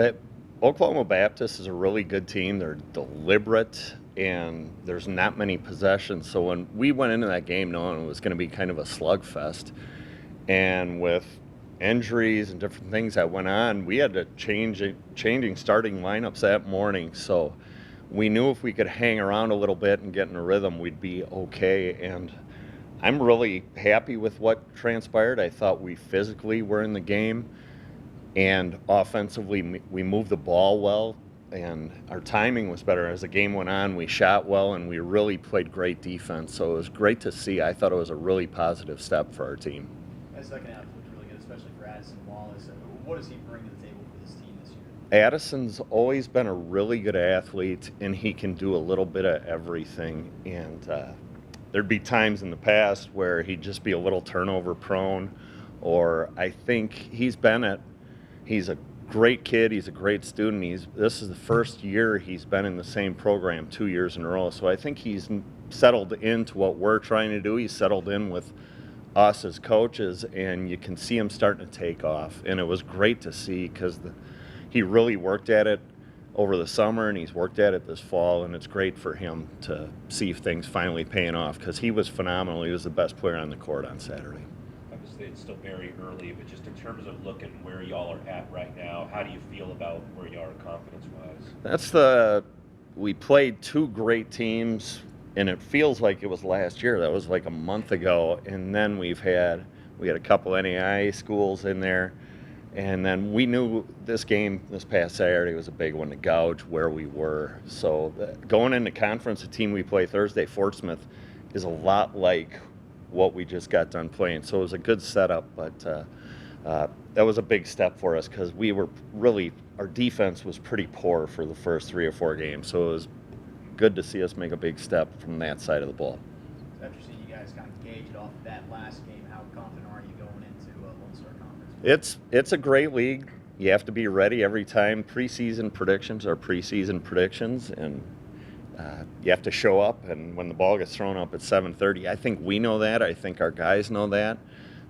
But Oklahoma Baptist is a really good team. They're deliberate, and there's not many possessions. So when we went into that game knowing it was going to be kind of a slugfest, and with injuries and different things that went on, we had to changing starting lineups that morning. So we knew if we could hang around a little bit and get in a rhythm, we'd be okay. And I'm really happy with what transpired. I thought we physically were in the game. And offensively, we moved the ball well, and our timing was better. As the game went on, we shot well, and we really played great defense. So it was great to see. I thought it was a really positive step for our team. That second half looked really good, especially for Addison Wallace. What does he bring to the table for this team this year? Addison's always been a really good athlete, and he can do a little bit of everything. And there'd be times in the past where he'd just be a little turnover prone, or I think he's a great kid. He's a great student. This is the first year he's been in the same program 2 years in a row. So I think he's settled into what we're trying to do. He's settled in with us as coaches, and you can see him starting to take off. And it was great to see because he really worked at it over the summer, and he's worked at it this fall, and it's great for him to see things finally paying off because he was phenomenal. He was the best player on the court on Saturday. Obviously, it's still very early, but just in terms of looking where y'all are at right now, how do you feel about where you are confidence-wise? We played two great teams, and it feels like it was last year. That was like a month ago, and then we had a couple NAIA schools in there, and then we knew this game this past Saturday was a big one to gauge where we were. So going into conference, the team we play Thursday, Fort Smith, is a lot like what we just got done playing. So it was a good setup, but that was a big step for us because our defense was pretty poor for the first 3 or 4 games. So it was good to see us make a big step from that side of the ball. After seeing you guys kind of gauge it off of that last game, how confident are you going into Lone Star Conference? It's a great league. You have to be ready every time. Preseason predictions are preseason predictions, and you have to show up, and when the ball gets thrown up at 7:30, I think we know that. I think our guys know that.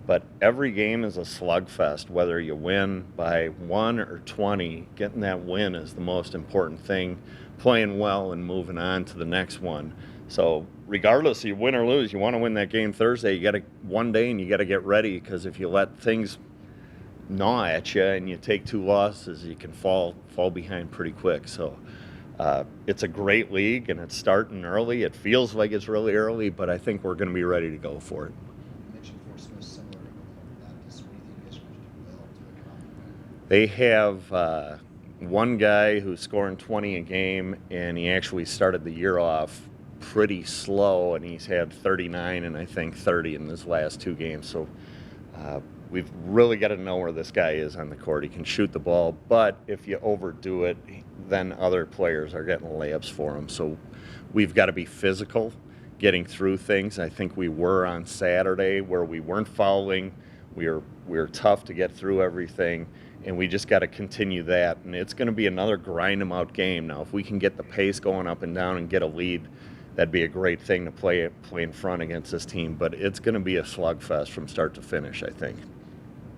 But every game is a slugfest. Whether you win by 1 or 20, getting that win is the most important thing. Playing well and moving on to the next one. So regardless if you win or lose, you want to win that game Thursday. You got to one day, and you got to get ready because if you let things gnaw at you and you take 2 losses, you can fall behind pretty quick. So. It's a great league, and it's starting early. It feels like it's really early, but I think we're going to be ready to go for it. You mentioned Fort Smith similar to Oklahoma Baptist. What do you think you guys are going to do well to accommodate? They have one guy who's scoring 20 a game, and he actually started the year off pretty slow, and he's had 39 and I think 30 in his last 2 games. So we've really got to know where this guy is on the court. He can shoot the ball, but if you overdo it, then other players are getting layups for him. So we've got to be physical, getting through things. I think we were on Saturday where we weren't fouling. We were tough to get through everything, and we just got to continue that. And it's going to be another grind-em-out game. Now, if we can get the pace going up and down and get a lead, that'd be a great thing to play in front against this team. But it's going to be a slugfest from start to finish, I think.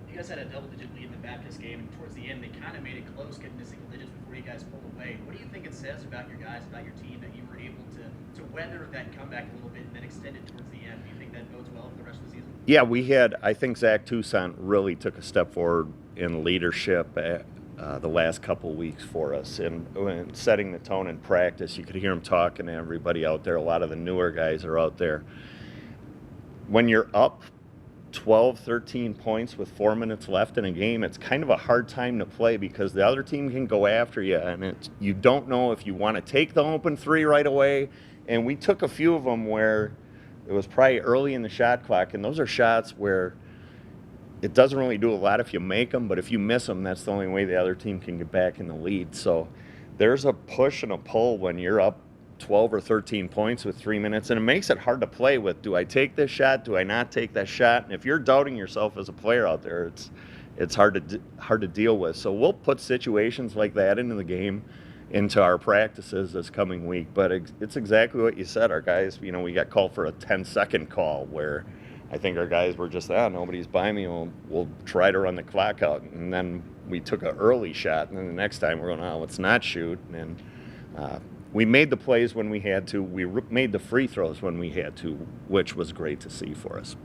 You guys had a double-digit lead in the Baptist game, and towards the end, they kind of made it close, getting to single digits before you guys pulled away. What do you think it says about your guys, about your team, that you were able to weather that comeback a little bit and then extend it towards the end? Do you think that bodes well for the rest of the season? Yeah, I think Zach Toussaint really took a step forward in leadership the last couple of weeks for us, and setting the tone in practice. You could hear him talking to everybody out there. A lot of the newer guys are out there. When you're up 12, 13 points with 4 minutes left in a game, it's kind of a hard time to play because the other team can go after you, and you don't know if you want to take the open 3 right away. And we took a few of them where it was probably early in the shot clock, and those are shots where it doesn't really do a lot if you make them, but if you miss them, that's the only way the other team can get back in the lead. So there's a push and a pull when you're up 12 or 13 points with 3 minutes, and it makes it hard to play with. Do I take this shot? Do I not take that shot? And if you're doubting yourself as a player out there, it's hard to deal with. So we'll put situations like that into the game, into our practices this coming week. But it's exactly what you said. Our guys, we got called for a 10-second call where I think our guys were just, nobody's by me. We'll try to run the clock out. And then we took an early shot, and then the next time we're going, let's not shoot. And we made the plays when we had to. We made the free throws when we had to, which was great to see for us.